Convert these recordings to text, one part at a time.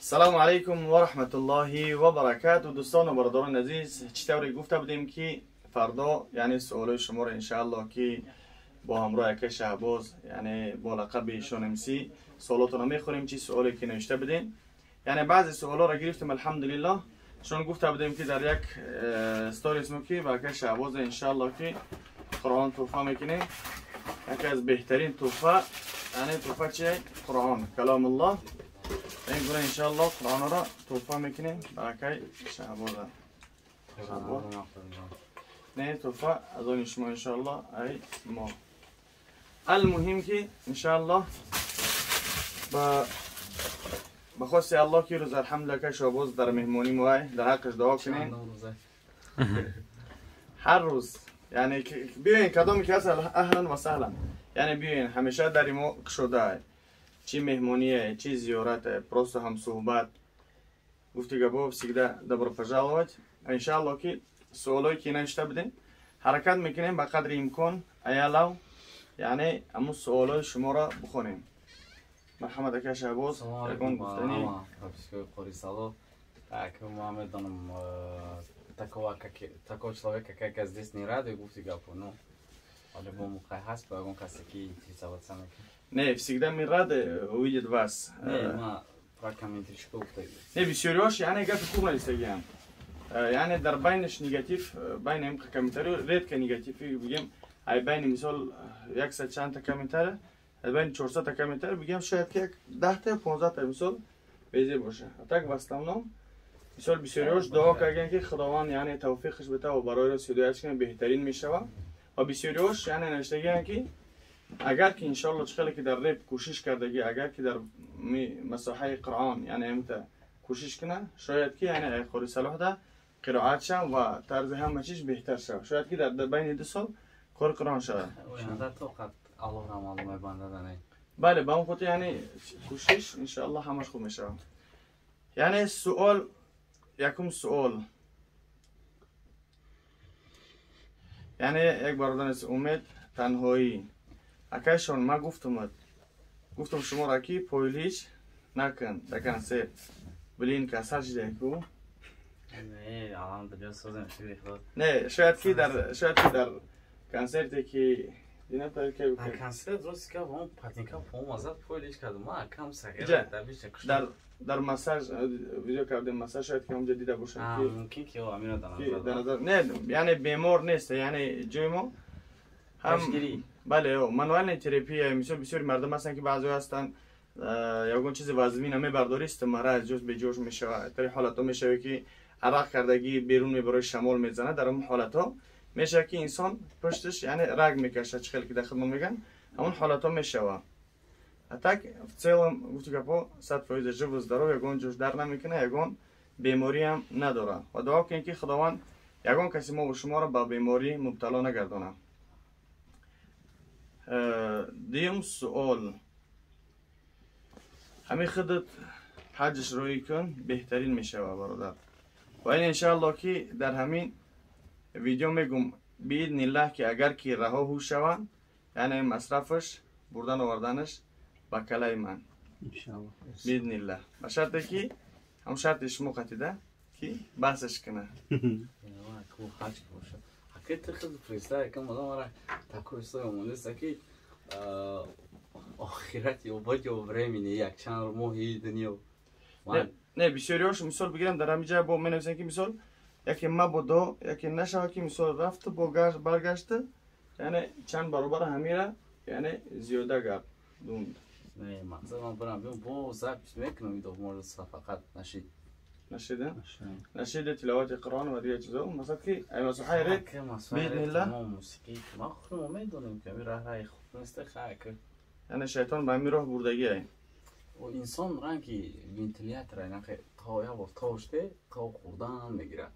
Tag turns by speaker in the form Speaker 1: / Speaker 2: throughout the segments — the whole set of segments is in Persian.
Speaker 1: سلام علیکم و رحمت الله و برکاته. دوستان و برادران عزیز، چطوری گفته بودیم که فردا یعنی سوالای شما رو انشاءالله که با همراه یک شهباز یعنی با لقب شونمسی سوالاتون رو میخونیم. چی سوالی که نوشته بدین، یعنی بعضی سوالا رو گرفتیم الحمدلله. چون گفته بودیم که در یک استوریز مو که با یک شهباز انشاءالله که قرآن تحفه میکنیم. یکی از بهترین تحفه یعنی تحفه چیه؟ قرآن کلام الله. این گونه انشاءالله قرآن را تحفه میکنیم برای شهباز. نه تحفه از آن شما انشاءالله ای ما. المهم که انشاءالله با خواست الله که روز الحمدلله شهباز در مهمانی موای در حقش دعا کنیم هر روز. یعنی بیاین کدامی که هست اهلا و سهلا، یعنی بیاین همیشه در ما شده چی مهمونیه چی زیارته просто هم صحبت گفتگو با всегда добро пожаловать. انشاءالله که سوالایی که نوشته بدین حرکت میکنیم به قدر امکان ایالو یعنی همون سوالای شما را بخونیم. مرحمت اکا شهباز یکون گفتنی
Speaker 2: قوری سالو اکا محمد دانم такого человека как я здесь не рады گفتگو کنم. حالا با موقع هست با اون کسی که интересоваться میکنه.
Speaker 1: Не, всегда мы рады увидеть вас. Не, бисёриош, яъне гапи хуб надистагиам. Яъне дар байнаш негатив, байни ҳам комментари редка негативи бигем, ай байни мисол 100 чанда комментари, ай байни 400 комментари бигем шояд ки 10 та 15 та мисол безе боша. А так в основном мисол бисёриош дуо кардем ки худованд яъне тавфиқш бета ва барои расидояш кунад беҳтарин мешава. ва бисёриош яъне навиштагиам ки اگر که انشالله چخیلی که در ریپ کوشش کردگی، اگر که در مساحه قرآن یعنی امتا کوشش کنه شاید که یعنی ای خوری صلاح ده قرائت شد و طرز همه چیز بهتر شد. شاید که در بین 2 سال کار قرآن شد. بله با اون خود یعنی کوشش انشالله همش خوب میشه. یعنی سوال یکم سوال یعنی یک برادر است امید تنهایی اکایشون ما گفتم شما را که پویلیش نکن در کنسرت بلین کسر شده کو
Speaker 2: نه الان دیگه سوزن شده خود
Speaker 1: نه شاید که در کنسرتی که دینا پر که
Speaker 2: کنسرت درست که اون پاتینکا پوم ازت پویلیش کرد ما کم سگه
Speaker 1: در مساج ویدیو کردیم مساج شاید که اونجا دیده باشه که
Speaker 2: ممکن که امیر در
Speaker 1: نظر نه یعنی بیمار نیست یعنی جای ما هم بله منوال تراپی مثلا بسیاری مردم هستن که بعضی هستن یگون چیز وزنی نمیبرداری استمرار از جوش به جوش میشه. در حالت ها میشه که عرق کردگی بیرون میبره شمال میزنه. در اون حالت ها میشه که انسان پشتش یعنی رگ میکشه چخیلی که داخل میگن همون حالت ها میشه. اتاک цілом گفتگو 100% جبر здоров'я یگون جوش در نمیکنه یگون بیماری هم نداره. و دعا کنیم که خداوند یگون کسی ما و شما را با بیماری مبتلا نگردونه. دیم سوال همین خودت حجش روی کن بهترین میشه برادر. و این انشاءالله که در همین ویدیو میگم باذن الله که اگر که رها هو شوند یعنی مصرفش بردن و آوردنش با کلای من انشاءالله باذن الله با شرطی که هم شرطش موقتیده که بحثش کنه.
Speaker 2: حكيت خذ فريستايل كم مرة تاكل صويا ومنسكي آخرت یا باید یا برای یک چند ماهی دنیا.
Speaker 1: نه بسیاریاش مثال بگیرم در همینجا با من نوشتن که مثال یکی ما بودا یکی نشا که مثال رفت با برگشته یعنی چند برابر همیره یعنی زیاده گرد دوند.
Speaker 2: نه مقصد من برام بیام با ضبط میکنم ایده مورد فقط نشید.
Speaker 1: نشیده؟ نشیده تلاوت قرآن و دیگه چیزا مثلا که ای مسیحی رید باذن الله
Speaker 2: موسیقی ما خودمون میدونیم که می راه خوب نیست خاک
Speaker 1: یعنی شیطان به همین راه بردگیه
Speaker 2: و انسان رنگی ونتیلیاتر اینا که تایا و تاشته تا خوردن میگیره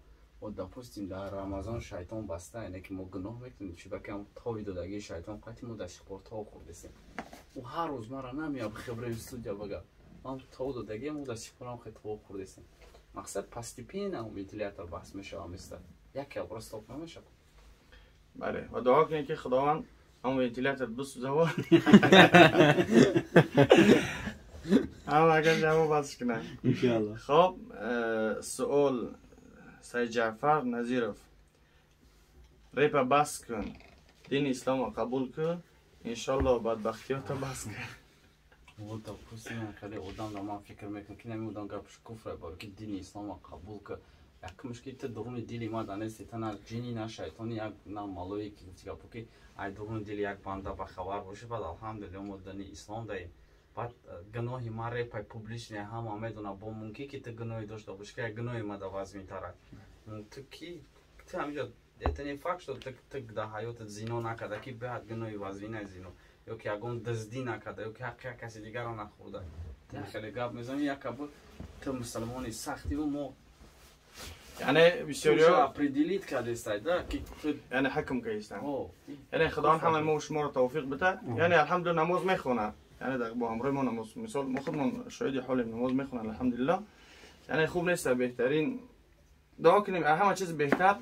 Speaker 2: و دپوستیم در رمضان شیطان بسته اینه که ما گناه میکنیم چی بکم تای دادگی شیطان قطعی ما دست خور تا خوردیم و هر روز ما را نمیاب خبر استودیا بگم من تا دادگی ما دست خورم خیلی تا خوردیم. مقصد постепенно ونتیلیاتر بحث میشه مثلا یک ابر استاپ نمیشه.
Speaker 1: بله و دعا کنید که خداوند اون ونتیلیاتر بسوزه هم اگر جواب بس کنه
Speaker 3: انشالله.
Speaker 1: خب سوال سید جعفر نظیرов ریپا بس کن دین اسلام رو قبول کن انشالله بدبختیات رو بس کن.
Speaker 2: و допустим خیلی آدم رو من فکر میکنم که نمی آدم گپش کفر باره که دین اسلام رو قبول که یک مشکل تا درون دلی ما دانستی تا نه جنی نه شیطانی یک نه مالوی که گفت که ای درون دل یک بنده با خبر باشه بعد الحمدلله ما دین اسلام داریم بعد گناهی ما ریپای پوبلیش نه هم آمدونه با ممکنه که تو گناهی داشته باشه که گناهی ما دواز میتره تو کی تو همینجا اتنی فکر شد تو در حیات زینو نکرده که بعد گناهی وزینه زینو یا که اگون دزدی نکرده یا که حق کسی دیگر رو نخورده تو خیلی گپ میزنی یک کبود تو مسلمانی سختی و ما
Speaker 1: یعنی بسیاریا
Speaker 2: اپریدیلیت کرده استایده که تو
Speaker 1: یعنی حکم که ایستن یعنی خدا همه ما و شما رو توفیق بده یعنی الحمدلله نماز میخونه یعنی با همراه ما نماز مثال ما خودمون شاهد حال نماز میخونن الحمدلله یعنی خوب نیست بهترین دعا کنیم همه چیز بهتر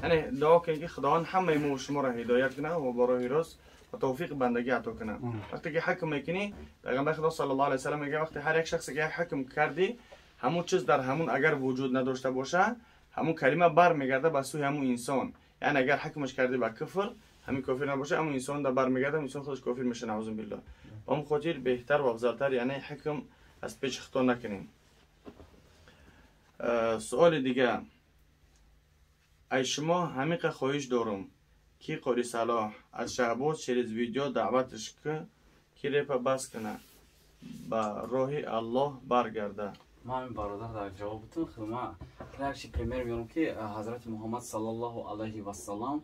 Speaker 1: یعنی دعا کنیم که خداوند همه ما و شما را هدایت کنه و با راه راست و توفیق بندگی عطا کنه وقتی که حکم میکنی پیغمبر خدا صلی الله علیه و سلم میگه وقتی هر یک شخصی که حکم کردی همون چیز در همون اگر وجود نداشته باشه همون کلمه بر میگرده به سوی همون انسان یعنی اگر حکمش کردی به کفر همین کافر نباشه همون انسان در بر میگرده انسان خودش کافر میشه نعوذ بالله با اون خاطر بهتر و افضلتر یعنی حکم از پیش خطا نکنیم. سوال دیگه ای شما همیقه خواهش دارم که قاری صلاح از شهباز شریز ویدیو دعوتش که ریپا بس کنه با راه الله برگرده.
Speaker 2: ما این برادر در جوابتون خدمت کلارشی پریمیر میگم که حضرت محمد صلی الله علیه و سلم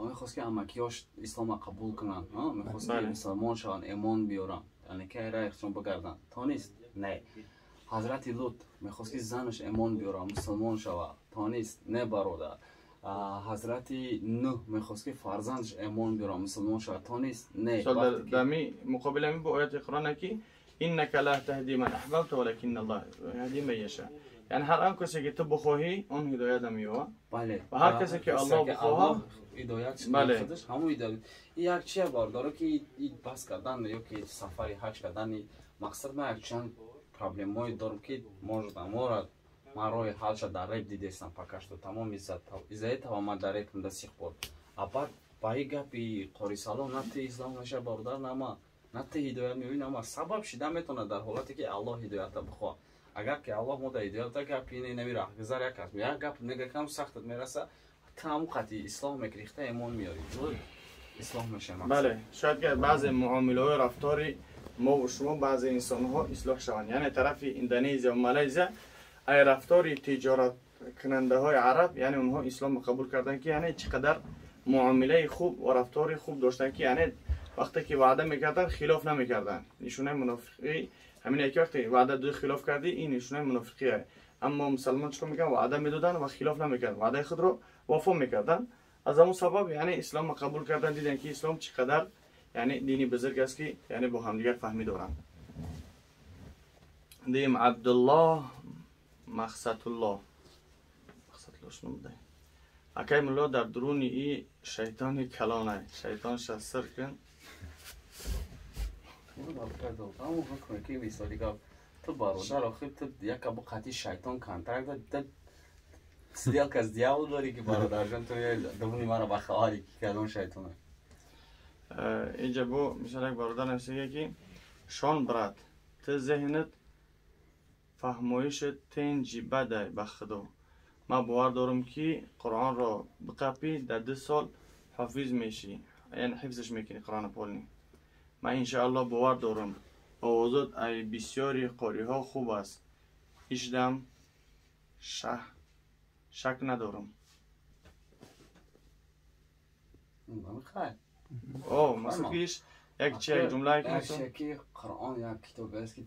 Speaker 2: میخواست که امکیاش اسلام قبول کنن میخواست که مسلمان شوند ایمان بیارن یعنی که راه اختشون بگردن تا نیست نه حضرت لوط میخواست که زنش ایمان بیاره مسلمان شوه تا نیست نه برادر حضرت نوح میخواست که فرزندش ایمان بیاره مسلمان شوه تا نیست نه
Speaker 1: دمی مقابل همین با آیت قرآن که انک لا تهدی من احببت ولکن الله یهدی من یشاء یعنی هر آن کسی که تو بخواهی اون هدایت میوه
Speaker 2: بله
Speaker 1: و هر کسی که الله بخواه
Speaker 2: هدایت
Speaker 1: بله
Speaker 2: خودش همون هدایت یک چیه بارداره که این بس کردن یا که سفری حج کردن مقصد ما یک چند پرابلم های دارم که ما روی حال شد در ریب دیدستم پاکش تو تمام ایزایت و ما در ریب کنده سیخ بود اپا بایی گپی قاری سالو نتی اسلام نشه باردار نما نتی هدایت میوی نما سبب شده میتونه در حالتی که الله هدایت بخواه اگر که الله مو در هدایت گپی نمیره گذار یک از یک گپ نگه کم سختت میرسه تمام قطعی اسلام میکریخته ایمان میاری اسلام میشه
Speaker 1: بله شاید که بعضی معامله های رفتاری ما و شما بعضی انسان ها اصلاح شوند یعنی طرف اندونزیا و مالزیا ای رفتاری تجارت کننده های عرب یعنی اونها اسلام قبول کردن که یعنی چقدر معامله خوب و رفتاری خوب داشتن که یعنی وقتی که وعده میکردن خلاف نمیکردن نشونه منافقی همین یک وقتی وعده دو خلاف کردی این نشونه منافقیه اما مسلمان چطور میگن وعده میدادن و خلاف نمیکردن وعده خود رو وفا میکردن از همون سبب یعنی اسلام قبول کردن دیدن که اسلام چقدر یعنی دینی بزرگ است که یعنی با هم دیگر فهمی دارن. دیم عبدالله مقصد الله شنو بده اکی ملا در درونی ای شیطانی کلانه شیطان شسر کن
Speaker 2: همون حکمه که مثالی که تو برادر آخر تو یک کبو قطعی شیطان کنترک داد سیدیل که از دیاول داری که برادر جان تو درونی من رو بخواهی که کلان شیطانه
Speaker 1: اینجا بو مثلا یک برادر نمیشه که شان برد تو ذهنت فهمایش تنجی بده بخدا ما باور دارم که قرآن را بقپی در 2 سال حافظ میشی یعنی حفظش میکنی قرآن پولنی ما انشاءالله باور دارم آوازات ای بسیاری قاری ها خوب است هیچ دم شک ندارم مثلا کهش یک جمله
Speaker 2: که قرآن یک کتاب است که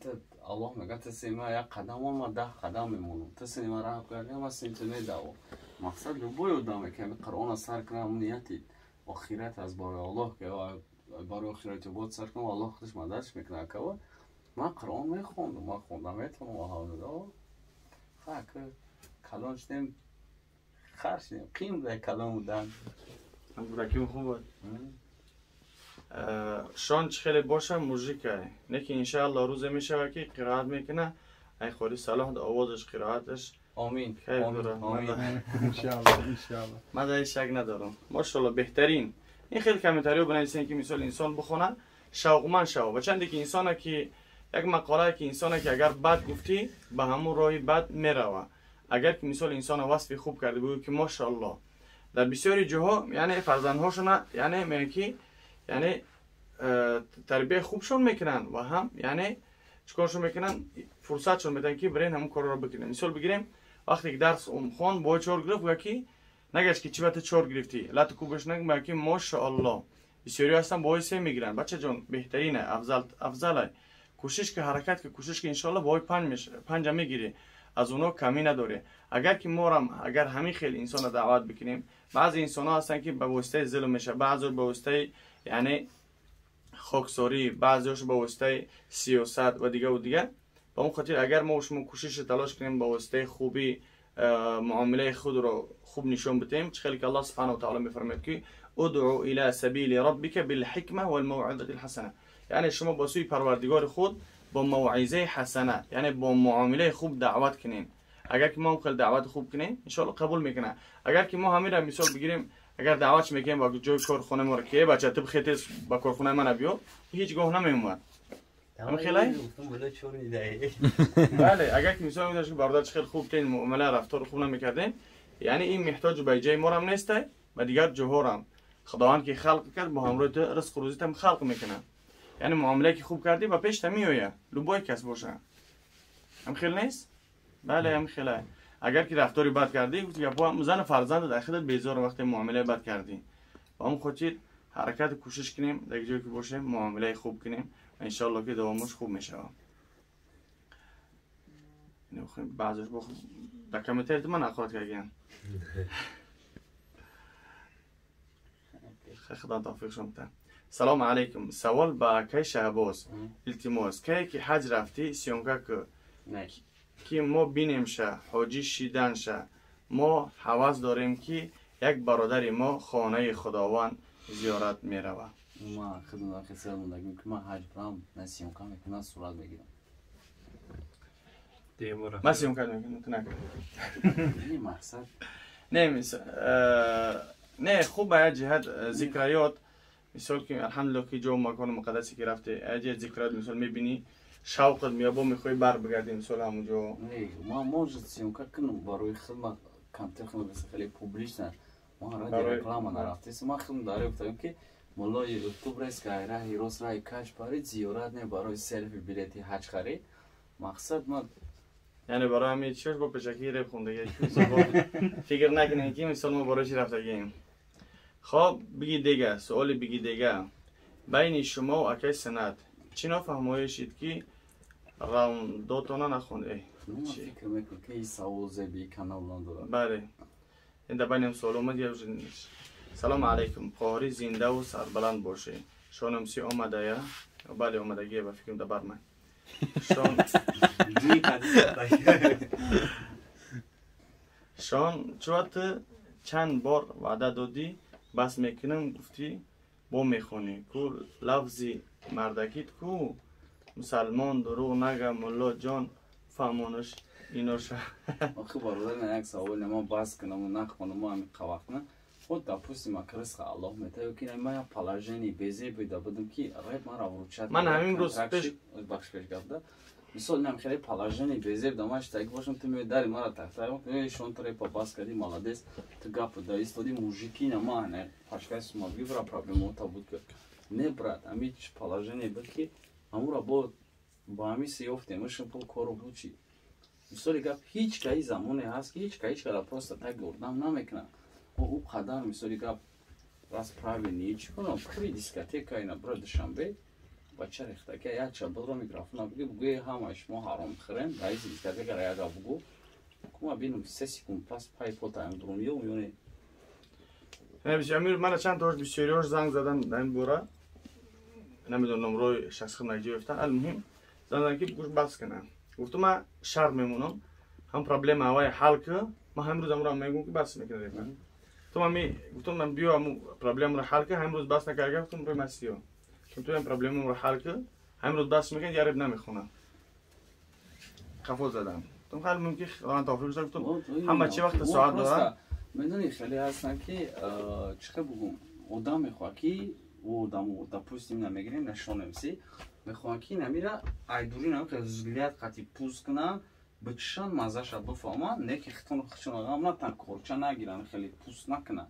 Speaker 2: الله میگه تو سیما یک قدم و ما 10 قدم میمونم تو سیما راه کردی ما سیمتونه داو مقصد رو بوی دامه که قرآن سر کنم نیتی آخرت از بار الله که بار آخرت بود سر کنم الله خودش مددش میکنه که ما قرآن میخوندم ما خوندم میتونم و حال داو که کلان شدیم خرش شدیم قیم ده کلان بودن
Speaker 1: برکیم خوب بود شان خیلی باشه موزیکه نه که انشاءالله روز میشه که قرائت میکنه ای خودی صلاح آوازش قرائتش
Speaker 2: آمین
Speaker 1: آمین
Speaker 3: انشاءالله
Speaker 1: من در شک ندارم ماشاءالله بهترین این خیلی کامنتاریو بنویسین که مثال انسان بخونه شوقمند شو و چندی که انسانه که یک مقاله که انسانه که اگر بد گفتی به همون راهی بد میروه اگر که مثال انسان وصف خوب کرده بگو که ماشاءالله در بسیاری جاها یعنی فرزندهاشون یعنی میگه یعنی تربیت خوبشون میکنن و هم یعنی چیکارشون میکنن فرصتشون میدن که برین همون کارا رو بکنن مثال بگیریم وقتی که درس خوان با 4 گرفت و کی نگاش که چی بات 4 گرفتی لات کوبش نگم که ماشاءالله بسیاری هستن با 3 میگیرن بچه جان بهترینه افضله کوشش که حرکت که کوشش که انشالله با 5 میشه 5 میگیری از اونها کمی نداره اگر که ما اگر همین خیلی انسان دعوت بکنیم بعضی انسان ها هستن که به واسطه ظلم میشه بعضی به واسطه یعنی خاکساری بعضیش به واسطه سیاست و دیگه با اون خاطر اگر ما شما کوشش تلاش کنیم به واسطه خوبی معامله خود رو خوب نشون بدیم خیلی که الله سبحانه و تعالی میفرماید که ادعو الى سبیل ربک بالحکمه والموعظه الحسنه یعنی شما با سوی پروردگار خود با موعظه حسنه یعنی با معامله خوب دعوت کنین اگر که ما خیلی دعوت خوب کنیم ان شاء الله قبول میکنه اگر که ما همین را مثال بگیریم اگر دعوتش میکنیم با جای کارخونه ما که بچه تو بخیت با کارخونه من بیو هیچ گاه نمیومد هم خیلی بله اگر که مثال میدونید که باردارش خیلی خوب کنین معامله رفتار خوب نمیکردین یعنی این محتاج به جای ما هم نیست و دیگر جوهر هم خداوند که خلق کرد با همراه رزق و روزیت هم خلق میکنه یعنی معامله که خوب کردی و پیش تمیویه لوبای کس باشه هم خیلی نیست بله هم خیلی اگر که رفتاری بد کردی گفتی که با زن فرزند در خودت بیزار وقتی معامله بد کردی با هم خاطر حرکت کوشش کنیم در جایی که باشه معامله خوب کنیم و ان شاء الله که دوامش خوب میشه اینو خیلی بعضیش با در کامنتر من اخوات کردن خدا توفیق شما سلام علیکم سوال با کی شهباز التماس کی که حج رفتی سیونکا که ما بینیم شه حاجی شیدن شه ما حواس داریم که یک برادر ما خانه خداوند زیارت میروه
Speaker 2: ما خدمت خسر موندگیم که ما حج برام نسیونکا میکنم صورت بگیرم
Speaker 1: من سیونکا میکنم تو نکنم
Speaker 2: این مقصد
Speaker 1: نه خوب باید جهت ذکریات مثال که الحمدلله که جو مکان مقدسی که رفته اجه ذکرات مثال میبینی شوقت میابا میخوای بر بگردی مثال همونجا
Speaker 2: نه ما موجود سیونکا کنم برای خدمت کمتر خدمت خیلی پوبلیش نه ما را رکلام نرفته ما خدمت داره گفتم که مولا یوتیوب رس که راه روز راه کاش برای زیارت نه برای سلفی بلیتی حج خرید مقصد ما
Speaker 1: یعنی برای همین چیز با پشکی رپ خونده فکر نکنین که مثال ما برای چی رفته گیم خب بگی دیگه سوالی بگی دیگه بین شما و اکی سند چی نفهمایشید که راونداتونا نخونده
Speaker 2: فکر میکنم که این سوال زبی کانال نداره
Speaker 1: بله این در بینم سوال اومد یا سلام علیکم قاری زنده و سربلند باشه شانمسی آمده یا بله آمدگیه و فکرم در برمه شان چوات چند بار وعده دادی بس میکنم گفتی با میخونی کو لفظی مردکیت کو مسلمان دروغ نگه ملا جان فهمانش اینوشه
Speaker 2: آخه برادر یک سوال ما بس کنم و نخونم و همین قوقنه خود допустим اکرس الله میتونه که من پلاژنی بیزی بیدا بدم که رایت من را وروچت
Speaker 1: من همین روز پیش
Speaker 2: بخش پیش گفته مثال نم خیلی پلاژنی بیزی دامش تاگ باشم تو می داری مرا تختم که شون تری پا باس کردی مالادس تو گپ دا استودی موزیکی نما نه پاشکاس ما بیبرا پروبلم تا بود که نه برات امیچ پلاژنی بود که امورا با همی سیفته مشن پول کارو بود چی مثال گپ هیچ کای زمانی هست که هیچ کایش کلا پروستا تاگ گردم نمیکنه او قدر مثالی که راست پرایوی نیچ کنم پری دیسکاتیکا اینا برای دوشنبه بچه ریخته که یا چه بدر میکروفون بگوی همش ما حرام خریم رئیس دیسکاتیکا را یاد بگو کما بینم 3 سکند پس پای فوتا ام درونیو میونه
Speaker 1: امیر من چند تا بسیاریش زنگ زدن این بوره نمیدونم روی شخص خود نگرفتن المهم زدن که گوش بس کنن گفتم من شرط میمونم هم پرابلم هوای حل که ما امروز امروز میگم که بس میکنه تو من گفتم من بیام پرابلم رو حل کنم امروز بس نکردم گفتم روی مسیو چون تو این پرابلم رو حل کرد همین رو دست میکنه یه رب نمیخونه خفا زدم تو خیلی ممکن خداوند توفیق بده تو همه چی وقت ساعت داره
Speaker 2: میدونی خیلی هستن که چه بگم آدم میخواد که او آدمو допустим نمیگیریم نشون میسی میخواد که نمیره ایدوری نمیخواد زلیات قطعی پوست کنن بچشان مزهش بفهمن نه که خطون خشون آدم نتن کورچه نگیرن خیلی پوست نکنن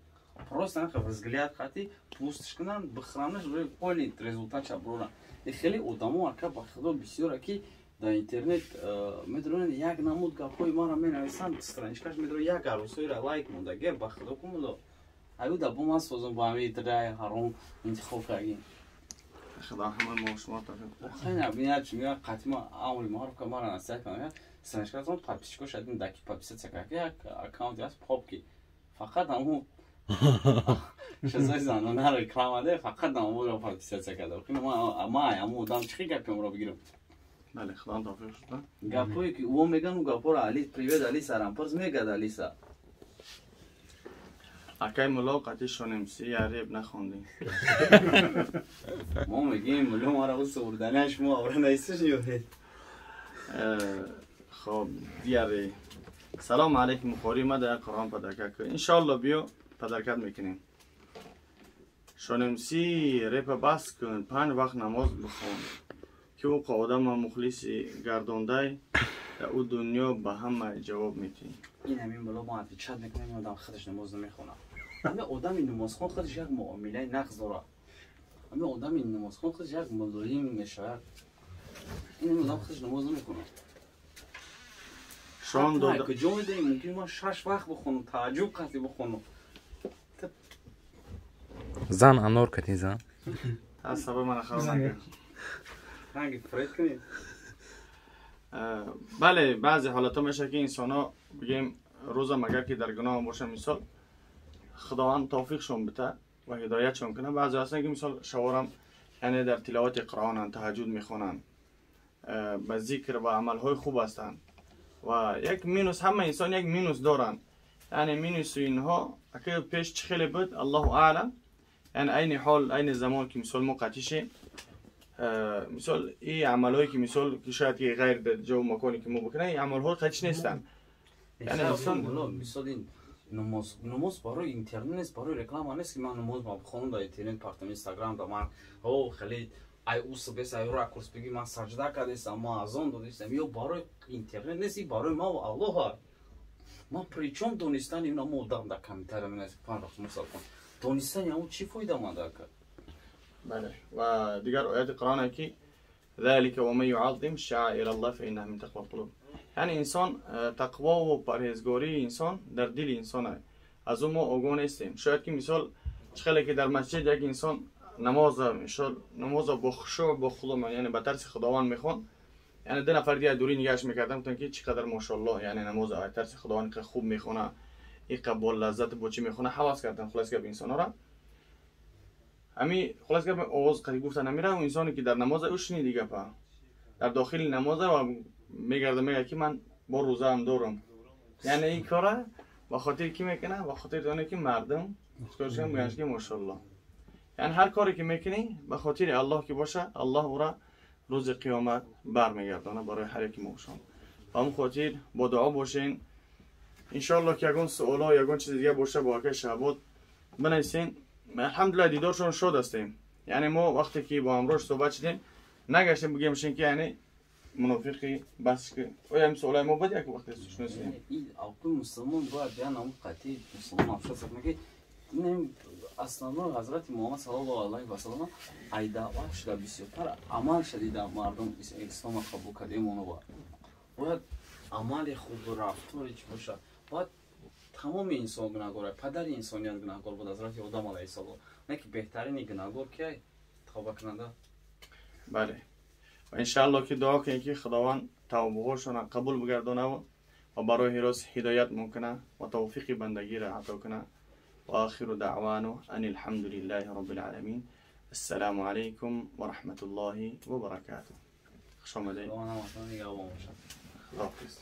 Speaker 2: просто نمیخواد زلیات قطعی پوستش کنن بخرانش روی کلی رزولتات برورن خیلی آدمو که با خدا بسیار که در اینترنت میدونن یک نمود گپای ما را مینویسن استرانچکاش میدونن یک عروسی را لایک مونده گر با خدا کومدو ایو دبو ما سوزن با می تدای هرون انتخاب کردیم
Speaker 1: خدا همه ما شما تا
Speaker 2: خیلی ببینید چی میگه قطعی ما اول معرف که ما را نصیحت کنه استرانچکاش اون پاپیچکو شدیم دکی پاپیسه چکه اکانت است پاپ کی فقط همون چیزای زنانه رکلام ده فقط همون رو پاپیسه چکه که ما همون دام چی گپیم رو بگیریم
Speaker 1: بله خدا توفیق بده
Speaker 2: گپایی که او میگن گپا رو علی پریوید علی سرامپرز میگه علی سر
Speaker 1: اکای ملاقاتی شونمسی یاریب نخوندی
Speaker 2: ما میگیم ملو ما را واسه اردنش ما اورا نیستش یوه
Speaker 1: خب دیاره سلام علیکم خوری ما در قرآن پدرکت کنیم انشالله بیو پدرکت میکنیم شونمسی ریپ بس کن 5 وقت نماز بخون که او آدم مخلصی گردانده در او دنیا به همه جواب میتین
Speaker 2: این همین ملو ما حرفی چند میکنیم آدم خودش نماز نمیخونه همه آدم این نماز خون خودش یک معامله نقض داره همه آدم این نماز خون خودش یک مظلوم میشه این آدم خودش نماز نمیخونه
Speaker 1: شان داده
Speaker 2: که جا میدهیم ممکن ما 6 وقت بخونم تعجب قطعی بخونم
Speaker 4: زن انور کتی زن
Speaker 1: از سبب من خبر نکرد
Speaker 2: هنگی فرید کنید
Speaker 1: بله بعضی حالات میشه که انسان ها بگیم روزا مگر که در گناه باشه مثال خداوند توفیقشون بده و هدایتشون کنه بعضی هستن که مثال شوارم یعنی در تلاوت قرآن تهجد میخونن به ذکر و عمل های خوب هستن و یک مینوس همه انسان یک مینوس دارن یعنی مینوس اینها اگه پیش چه خیلی بود الله اعلم یعنی این حال این زمان که مثال موقتیشه مثال این عملهایی که مثال که شاید که غیر در جو مکانی که ما بکنه این عملهای قطعی نیستن
Speaker 2: یعنی انسان مثال این نماز برای اینترنت نیست برای رکلام نیست که من نماز ما بخونم در اینترنت پارتم اینستاگرام در من او خیلی ای اوس بس ای راکورس بگی من سجده کردم ما ازان دادم یا برای اینترنت نیست برای ما و الله ما پریچم دونستان اینا مودام در کامنتر من از پان وقت مثال کن دونستان اون چی فایده مند کرد
Speaker 1: بله و دیگر آیات قرآن که ذلك ومن يعظم شعائر الله فإنها من تقوى القلوب یعنی انسان تقوا و پرهیزگاری انسان در دل انسانه از اون ما آگاه نیستیم شاید که مثال چخیلی که در مسجد یک انسان نماز با خشوع با خضوع یعنی با ترس خداوند میخوان یعنی دو نفر دیگه دوری نگاش میکردم گفتن که چقدر ماشاءالله یعنی نماز ترس خداوند که خوب میخونه این قبول لذت با چی میخونه حواس کردن خلاص که انسان را امی خلاص که آواز قریب گفتن نمیره و انسانی که در نماز اوش نی دیگه پا در داخل نماز و میگرده میگه که من با روزه هم دارم یعنی این کاره با خاطر کی میکنه با خاطر دانه که مردم خودش هم میگن که ماشاءالله یعنی هر کاری که میکنی به خاطر الله که باشه الله او را روز قیامت برمیگردونه برای هر یکی موشان هم خاطر با دعا باشین ان شاء الله که یگون سوالا یگون چیز دیگه باشه با که شهبات بنویسین الحمدلله دیدارشون شد هستیم یعنی ما وقتی که با امروز صحبت شدیم نگشتیم بگیم که یعنی منافقی بس که اویم سوالای ما بود یک وقتی شناسیم
Speaker 2: این اول مسلمان باید بیان اون قطعی مسلمان افشاد سکنه که این اصلا حضرت محمد صلی الله علیه و سلم ای دعوت شده بسیارتر عمل شدید مردم اسلام قبول کردیم اونو باید عمل خوب و رفتاری چی باشه باید تمام انسان گناهگاره پدر انسانیت گناهگار بود حضرت آدم علیه السلام نه که بهترین گناهگار که توبه کننده
Speaker 1: بله و انشاءالله که دعا کنیم که خداوند توبه‌هاشون قبول بگردونه و برای راست هدایت ممکنه و توفیق بندگی را عطا کنه و آخر دعوانا ان الحمد لله رب العالمین السلام علیکم و رحمت الله و برکاته خوش آمدید
Speaker 2: خدا نامتون نگهبان باشه
Speaker 1: خداحافظ